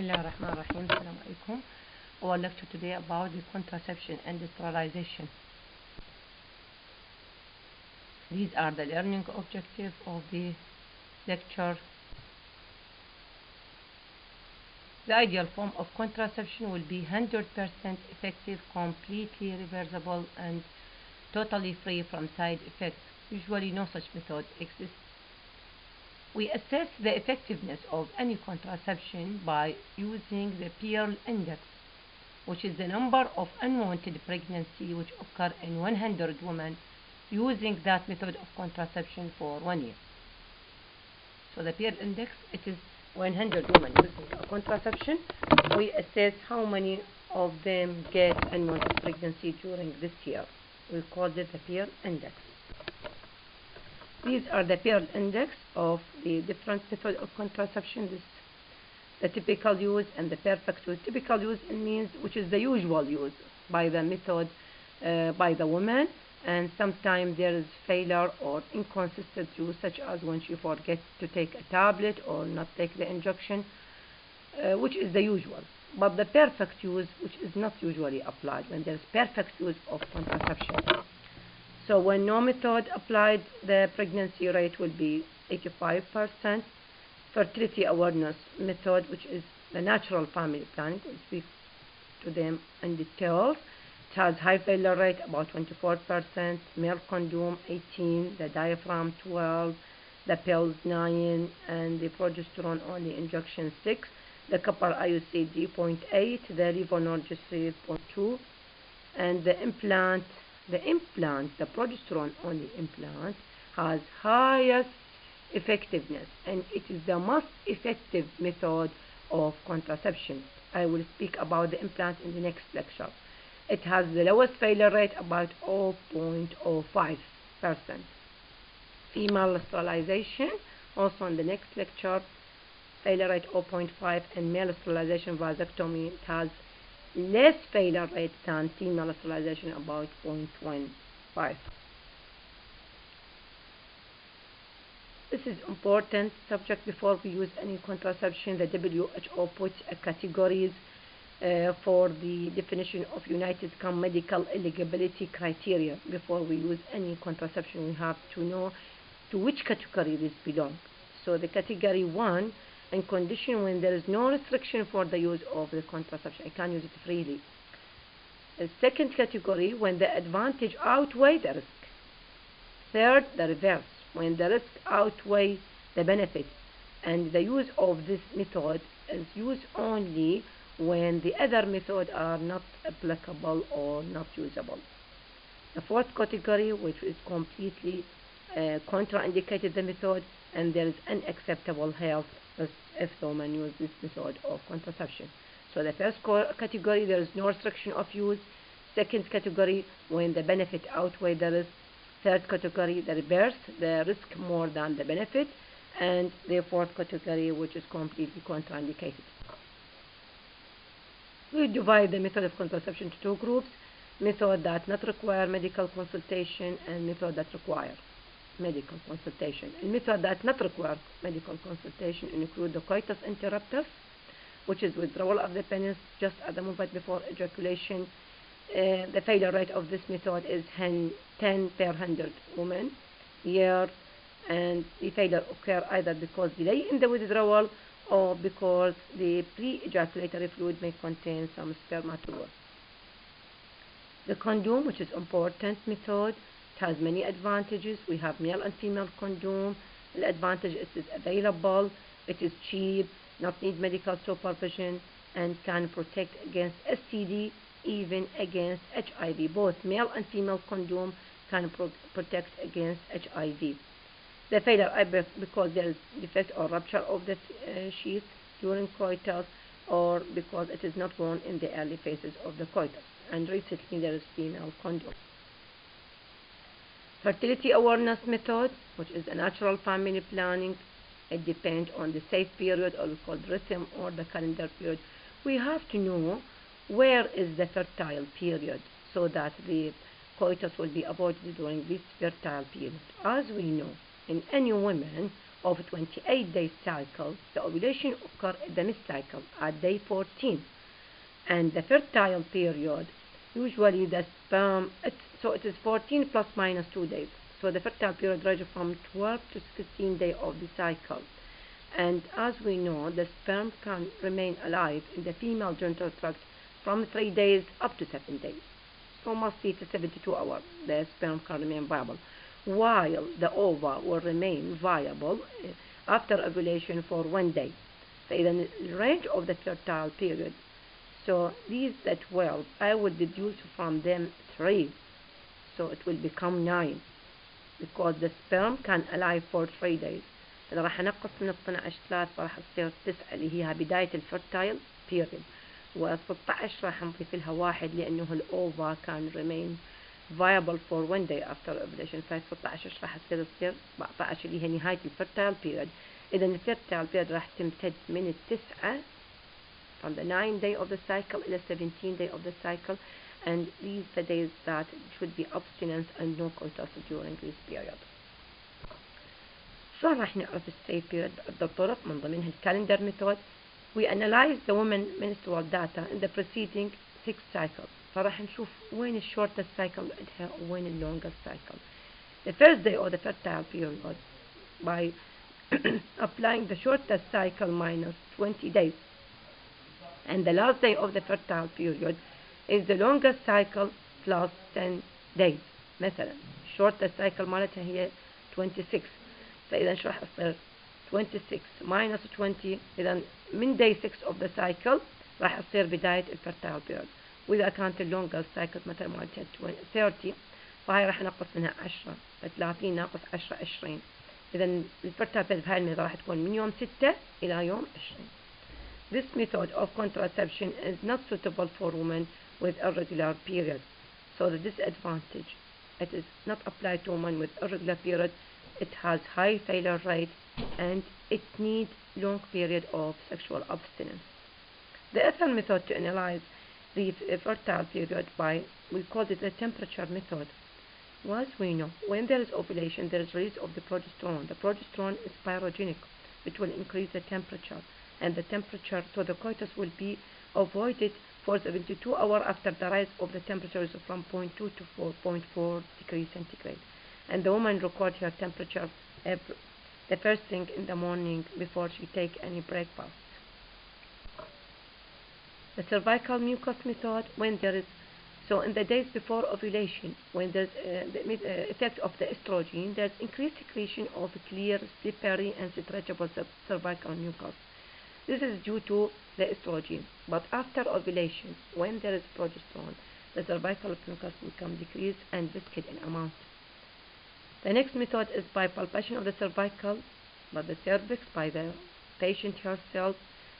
Bismillahirrahmanirrahim. Assalamu alaikum. Our lecture today about the contraception and sterilization. These are the learning objectives of the lecture. The ideal form of contraception will be 100% effective, completely reversible, and totally free from side effects. Usually no such method exists. We assess the effectiveness of any contraception by using the Pearl Index, which is the number of unwanted pregnancy which occur in 100 women using that method of contraception for 1 year. So the Pearl Index, it is 100 women using a contraception. We assess how many of them get unwanted pregnancy during this year. We call it the Pearl Index. These are the Pearl Index of the different methods of contraception. This the typical use and the perfect use. Typical use means which is the usual use by the method by the woman, and sometimes there is failure or inconsistent use, such as when she forgets to take a tablet or not take the injection, which is the usual. But the perfect use, which is not usually applied, when there is perfect use of contraception. So when no method applied, the pregnancy rate will be 85%. Fertility awareness method, which is the natural family planning, we'll speak to them in details. It has high failure rate, about 24%, male condom 18, the diaphragm 12, the pills 9, and the progesterone only injection 6, the copper IUC 0.8, the levonorgestrel 0.2, and the implant, the progesterone only implant, has highest effectiveness, and it is the most effective method of contraception. I will speak about the implant in the next lecture. It has the lowest failure rate, about 0.05%. Female sterilization, also in the next lecture, failure rate 0.5, and male sterilization vasectomy, it has less failure rate than female sterilization, about 0.15. This is important subject before we use any contraception. The WHO puts categories for the definition of United Kingdom medical eligibility criteria. Before we use any contraception, we have to know to which category this belongs. So the category 1, in condition when there is no restriction for the use of the contraception, I can use it freely. The second category, when the advantage outweighs the risk. Third, the reverse, when the risk outweighs the benefit, and the use of this method is used only when the other methods are not applicable or not usable. The fourth category, which is completely contraindicated the method, and there is unacceptable health risk if the woman uses this method of contraception. So the first category, there is no restriction of use. Second category, when the benefit outweighs the risk. Third category, the reverse, the risk more than the benefit. And the fourth category, which is completely contraindicated. We divide the method of contraception into two groups: method that not require medical consultation and method that require medical consultation. And method that not require medical consultation include the coitus interruptus, which is withdrawal of the penis just at the moment before ejaculation. The failure rate of this method is 10 per 100 women year, and the failure occur either because delay in the withdrawal or because the pre-ejaculatory fluid may contain some spermatozoa. The condom, which is important method, it has many advantages. We have male and female condom. The advantage is it is available, it is cheap, not need medical supervision, and can protect against STD, even against HIV. Both male and female condom can protect against HIV. The failure because there is defect or rupture of the sheath during coitus, or because it is not worn in the early phases of the coitus. And recently there is female condom. Fertility awareness method, which is a natural family planning. It depends on the safe period, or we call rhythm, or the calendar period. We have to know where is the fertile period, so that the coitus will be avoided during this fertile period. As we know, in any woman of a 28-day cycle, the ovulation occurs at the mid-cycle at day 14. And the fertile period, usually the sperm, so it is 14 plus minus 2 days. So the fertile period ranges from 12 to 16 days of the cycle. And as we know, the sperm can remain alive in the female genital tract from 3 days up to 7 days. So mostly to 72 hours, the sperm can remain viable, while the ova will remain viable after ovulation for 1 day. So in the range of the fertile period, so these the 12, I will deduce from them 3, so it will become 9, because the sperm can alive for 3 days. إذا راح نقص من 12 3 راح تصير 9 اللي هي بداية الفرتايل period، و16 راح نضيف لها 1 لأنه الأوفا كان remain viable for 1 day after ovulation، ف 16 راح تصير 14 اللي هي نهاية الفرتايل period. إذا الفرتايل period راح تمتد من 9 from the 9 day of the cycle إلى 17 day of the cycle, and these the days that should be abstinence and no coitus during this period. شلون راح نعرف السيف بيريد بعدة طرق من ضمنها الكالندر ميثود. We analyze the women menstrual data in the preceding 6 cycles. فراح نشوف وين الشورتست cycle عندها وين اللونجست cycle. The first day of the fertile period by applying the shortest cycle minus 20 days, and the last day of the fertile period is the longest cycle plus 10 days. مثلا shortest cycle مالتها هي 26، فإذا شو راح يصير 26 minus 20، إذا من day 6 of the cycle راح يصير بداية الفرتايل period. وإذا كانت اللونجر cycle مثلا مالتها 30، فهاي راح نقص منها 10، ف30 ناقص 10 20. إذا الفرتايل period بهاي الميثود راح تكون من يوم 6 إلى يوم 20. This method of contraception is not suitable for women with irregular periods. So the disadvantage, it is not applied to women with irregular periods. It has high failure rate and it needs long period of sexual abstinence. The other method to analyze the fertile period by, we call it the temperature method. As we know, when there is ovulation, there is release of the progesterone. The progesterone is pyrogenic, which will increase the temperature, and the temperature to the coitus will be avoided for 72 hours after the rise of the temperature is from 0.2 to 4.4 degrees centigrade. And the woman records her temperature the first thing in the morning before she take any breakfast. The cervical mucus method, when there is, so in the days before ovulation, when there's the effect of the estrogen, there's increased secretion of clear, slippery, and stretchable cervical mucus. This is due to the estrogen. But after ovulation, when there is progesterone, the cervical mucus become decreased and viscid in amount. The next method is by palpation of the cervical, but the cervix by the patient herself.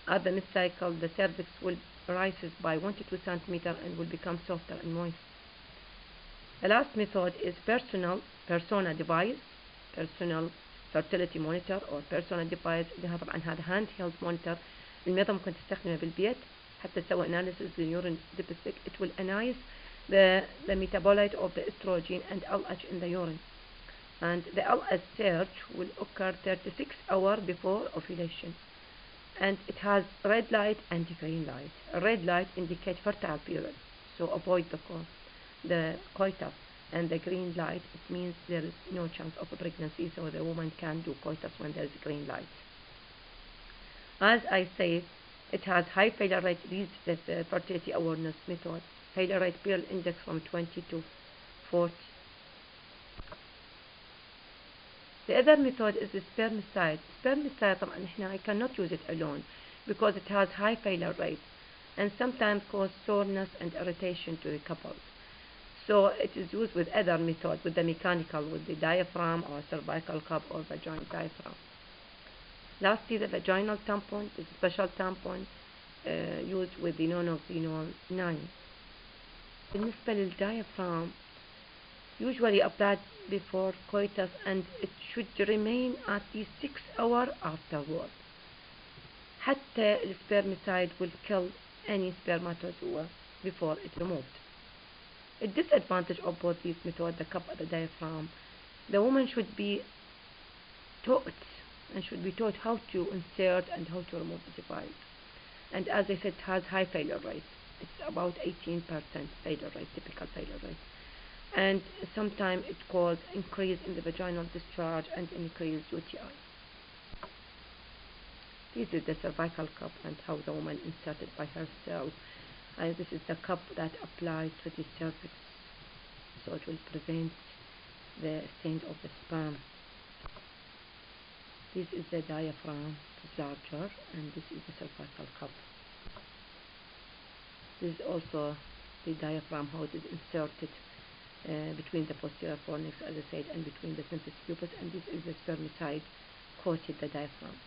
At the mid-cycle, the cervix will rise by 1 to 2 centimeters and will become softer and moist. The last method is persona device, personal fertility monitor or personal device. اللي طبعا هذا hand held monitor. الميضة ممكن تستخدمه بالبيت حتى تسوي analysis the urine dipstick. It will analyze the metabolite of the estrogen and LH in the urine. And the LH search will occur 36 hours before ovulation. And it has red light and green light. Red light indicates fertile period, so avoid the coitus. And the green light, it means there is no chance of a pregnancy, so the woman can do coitus when there is green light. As I said, it has high failure rate. This fertility awareness method. Failure rate period index from 20 to 40. The other method is the spermicide. Spermicide, طبعا I cannot use it alone because it has high failure rate and sometimes cause soreness and irritation to the couples. So it is used with other methods, with the mechanical, with the diaphragm or cervical cup or vaginal diaphragm. Lastly, the vaginal tampon is a special tampon used with the nonylphenol 9. بالنسبة للdiaphragm, usually applied before coitus, and it should remain at least 6 hours afterward. حتى spermicide will kill any spermatozoa before it's removed. A disadvantage of both these methods, the cup and the diaphragm, the woman should be taught and should be taught how to insert and how to remove the device. And as I said, it has high failure rate. It's about 18% failure rate, typical failure rate. And sometimes it causes increase in the vaginal discharge and increased UTI. This is the cervical cup and how the woman inserted by herself. And this is the cup that applies to the cervix, so it will prevent the stain of the sperm. This is the diaphragm, it's larger, and this is the cervical cup. This is also the diaphragm, how it is inserted between the posterior fornix, as I said, and between the symphysis pubis, and this is the spermicide coated the diaphragm.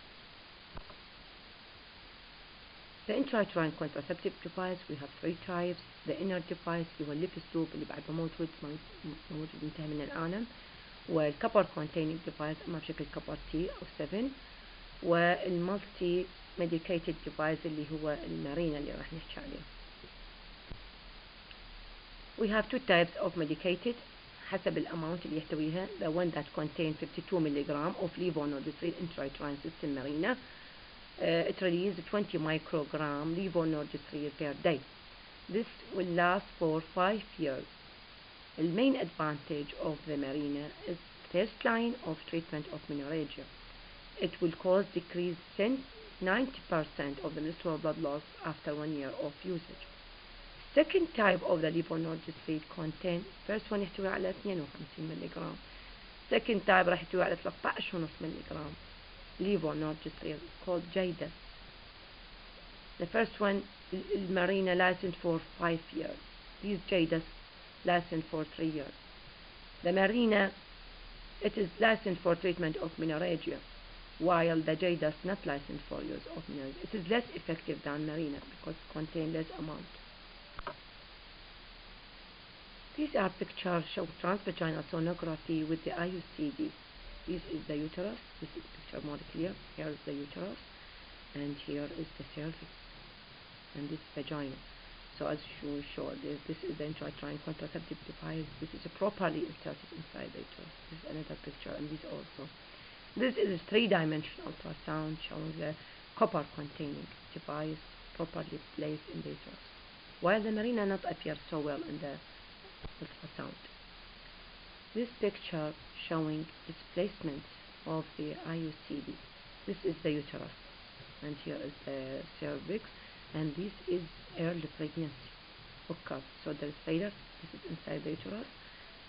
The intrauterine contraceptive device we have 3 types. The inner device اللي هو الليف ستوب اللي بعد ما موجود انتهى من العالم، والكبر containing device أما بشكل كبر T أو 7، والمالتي medicated device اللي هو المارينا اللي راح نحكي عليه. We have 2 types of medicated حسب الامount اللي يحتويها. The one that contains 52 mg of levonorgestrel intrauterine system marina. It releases 20 microgram levonorgestrel per day. This will last for 5 years. The main advantage of the marina is first line of treatment of menorrhagia. It will cause decrease 90% of the menstrual blood loss after 1 year of usage. Second type of the levonorgestrel contain first one يحتوي على 52 ملغ. Second type راح يحتوي على 13.5 ملغ levonorgestrel called Jadis. The first one marina lasted for 5 years. These Jadis lasted for 3 years. The marina it is licensed for treatment of menorrhagia, while the Jadis not licensed for use of menorrhagia. It is less effective than marina because it contains less amount. These are pictures show transvaginal sonography with the IUCD. This is the uterus. This is picture more clear. Here is the uterus, and here is the cervix, and this vagina. So as you show, this is the intrauterine contraceptive device. This is properly inserted inside the uterus. This is another picture, and this also. This is a 3-dimensional ultrasound showing the copper-containing device properly placed in the uterus, while the marina not appear so well in the ultrasound. This picture showing displacement of the IUCD. This is the uterus, and here is the cervix, and this is early pregnancy occurred. So there is failure. This is inside the uterus,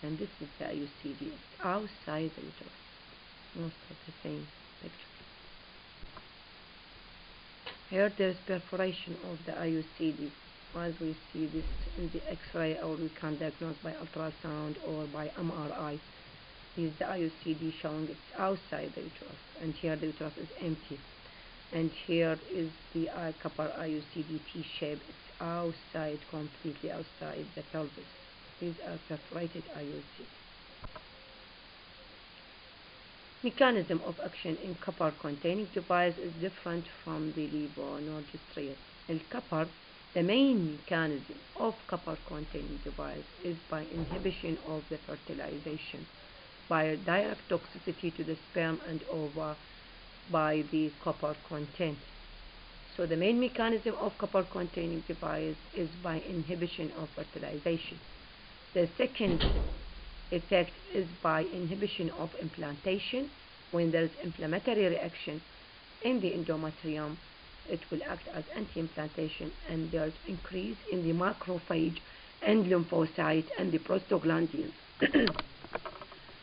and this is the IUCD. It's outside the uterus. Most of the same picture. Here there is perforation of the IUCD. As we see this in the X-ray, or we can diagnose by ultrasound or by MRI. This is the IUCD showing it's outside the uterus, and here the uterus is empty. And here is the copper IUCD T-shape. It's outside, completely outside the pelvis. These are perforated IUCD. Mechanism of action in copper-containing device is different from the levonorgestrel. In copper, the main mechanism of copper-containing device is by inhibition of the fertilization, by direct toxicity to the sperm and ova by the copper content. So the main mechanism of copper-containing device is by inhibition of fertilization. The second effect is by inhibition of implantation. When there is inflammatory reaction in the endometrium, it will act as anti-implantation, and there's increase in the macrophage and lymphocyte and the prostaglandins.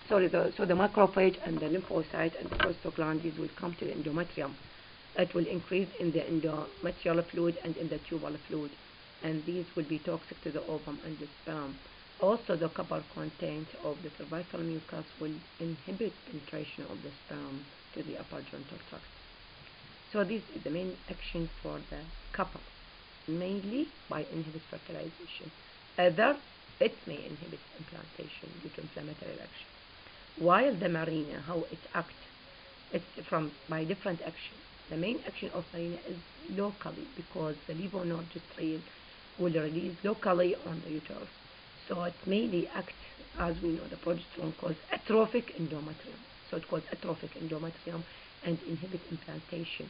So the macrophage and the lymphocyte and the prostaglandins will come to the endometrium. It will increase in the endometrial fluid and in the tubal fluid, and these will be toxic to the ovum and the sperm. Also, the copper content of the cervical mucus will inhibit penetration of the sperm to the upper genital tract. So this is the main action for the copper, mainly by inhibit fertilization. Other, it may inhibit implantation due to inflammatory reaction. While the marina, how it acts, it's by different action. The main action of marina is locally, because the levonorgestrel will release locally on the uterus. So it mainly acts, as we know, the progesterone causes atrophic endometrium. So it causes atrophic endometrium, and inhibit implantation.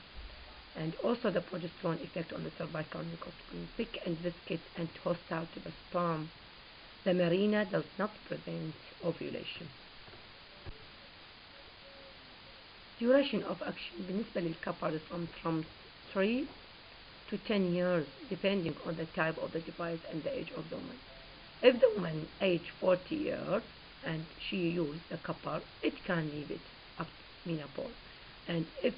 And also the progesterone effect on the cervical mucus being thick and viscous and hostile to the sperm. The Mirena does not prevent ovulation. Duration of action بالنسبة للكبر from 3 to 10 years depending on the type of the device and the age of the woman. If the woman age 40 years and she used the copper, it can leave it up to menopause. And if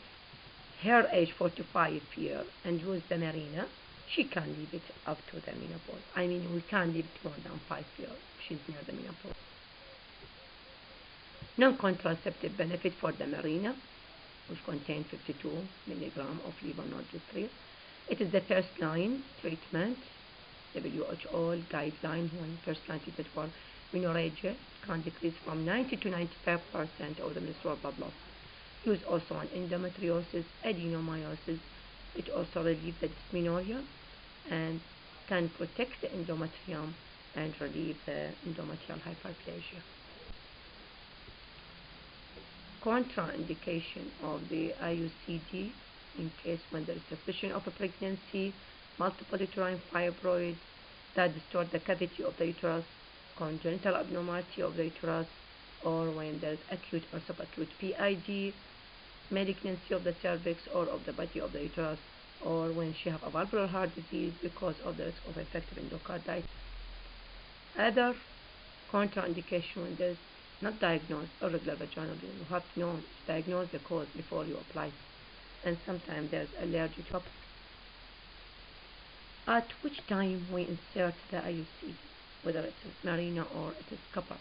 her age 45 years and use the Mirena, she can leave it up to the menopause. I mean, we can't leave it more than 5 years if she's near the menopause. Non-contraceptive benefit for the Mirena, which contains 52 milligram of levonorgestrel. It is the first line treatment, WHO guideline when first line treatment for menorrhagia. It can decrease from 90 to 95% of the menstrual blood loss. Used also on endometriosis, adenomyosis. It also relieves the dysmenorrhea and can protect the endometrium and relieve the endometrial hyperplasia. Contraindication of the IUCD in case when there is suspicion of a pregnancy, multiple uterine fibroids that distort the cavity of the uterus, congenital abnormality of the uterus, or when there is acute or subacute PID, malignancy of the cervix or of the body of the uterus, or when she have a valvular heart disease because of the risk of infective endocarditis. Other contraindication when there is not diagnosed irregular vaginal bleeding. You have to know, diagnose the cause before you apply. And sometimes there's allergy to it. At which time we insert the IUCD, whether it is Mirena or it is copper.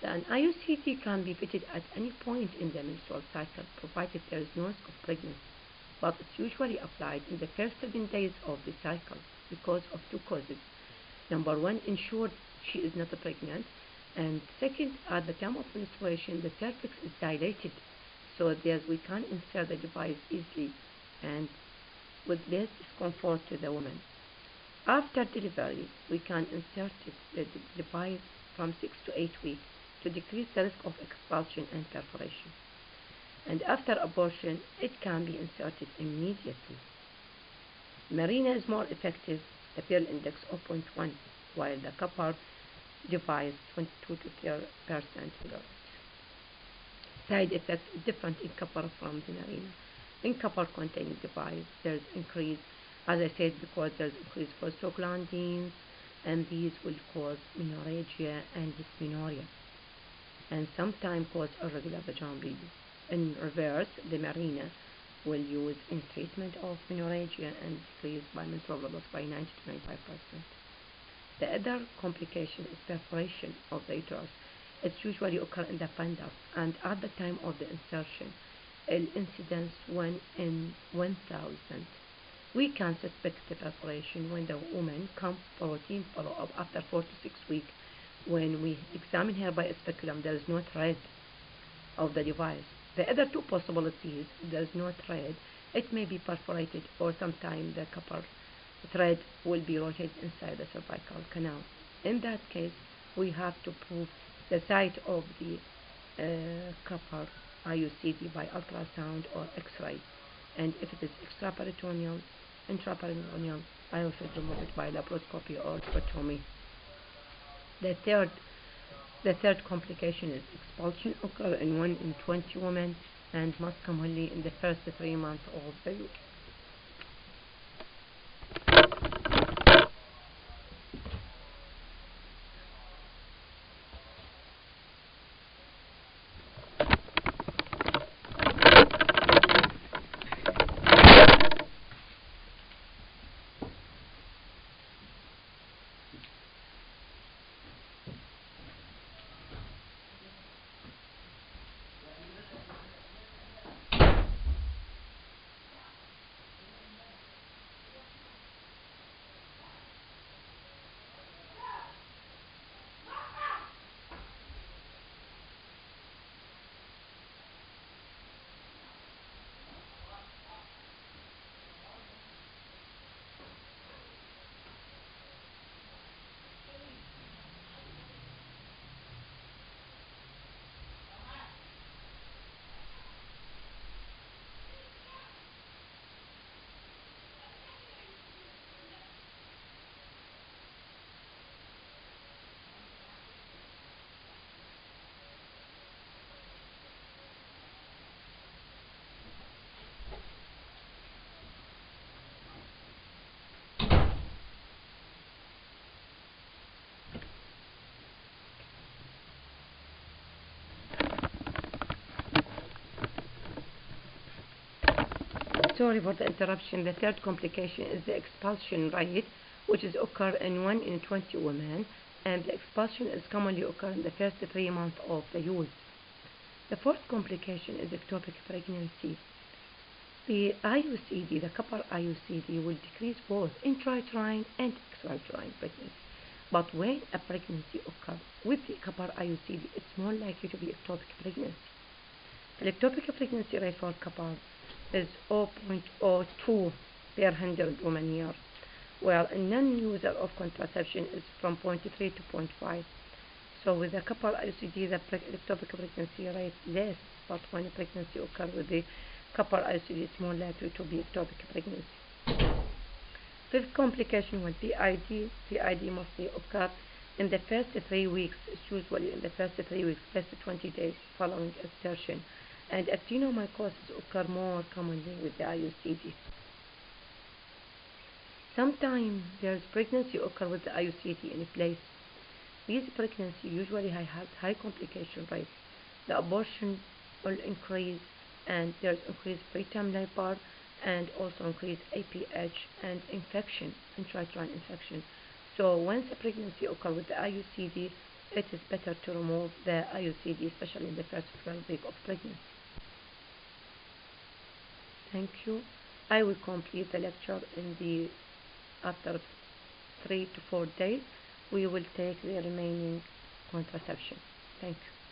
An IUCD can be fitted at any point in the menstrual cycle, provided there is no risk of pregnancy. But it's usually applied in the first 7 days of the cycle because of two causes. Number one, ensure she is not pregnant. And second, at the time of menstruation, the cervix is dilated, so we can insert the device easily and with less discomfort to the woman. After delivery, we can insert the device from 6 to 8 weeks to decrease the risk of expulsion and perforation. And after abortion, it can be inserted immediately. Mirena is more effective, the pill index 0.1, while the copper device 22 to 30% lower. Side effects is different in copper from the Mirena. In copper containing device, there's increase, as I said, because there's increased prostaglandins, and these will cause menorrhagia and dysmenorrhea, and sometimes cause irregular vaginal bleeding. In reverse, the Mirena will use in treatment of menorrhagia and decrease by menstrual blood loss by 90 to 95%. The other complication is perforation of the uterus. It usually occurs in the fundus, and at the time of the insertion, incidence 1 in 1,000. We can suspect the perforation when the woman comes for routine follow-up after 4 to 6 weeks. When we examine her by a speculum, there is no thread of the device. The other two possibilities, there is no thread, it may be perforated, or sometimes the copper thread will be rotated inside the cervical canal. In that case, we have to prove the site of the copper IUCD by ultrasound or X-ray, and if it is extraperitoneal, intraperitoneal, I also remove it by laparoscopy or tracheotomy. The third complication is expulsion, occur in 1 in 20 women and most commonly in the first 3 months of the use. Sorry for the interruption. The third complication is the expulsion rate, which is occur in 1 in 20 women, and the expulsion is commonly occur in the first 3 months of the use. The fourth complication is ectopic pregnancy. The IUCD, the copper IUCD, will decrease both intrauterine and extrauterine pregnancy. But when a pregnancy occurs with the copper IUCD, it's more likely to be ectopic pregnancy. The ectopic pregnancy rate for copper is 0.02 per 100 women year, while a non-user of contraception is from 0.3 to 0.5. So with the copper IUCD, the ectopic pregnancy rate less, but when a pregnancy occurs with the copper IUCD, it's more likely to be ectopic pregnancy. Fifth complication with PID. PID mostly occur in the first 3 weeks. It's usually in the first 3 weeks, first 20 days following insertion. And actinomycosis occur more commonly with the IUCD. Sometimes there's pregnancy occur with the IUCD in place. These pregnancies usually have high complication rate. The abortion will increase, and there's increased preterm labor, and also increased APH and infection, intrauterine infection. So once a pregnancy occurs with the IUCD, it is better to remove the IUCD, especially in the first 12 weeks of pregnancy. Thank you. I will complete the lecture after 3 to 4 days. We will take the remaining contraception. Thank you.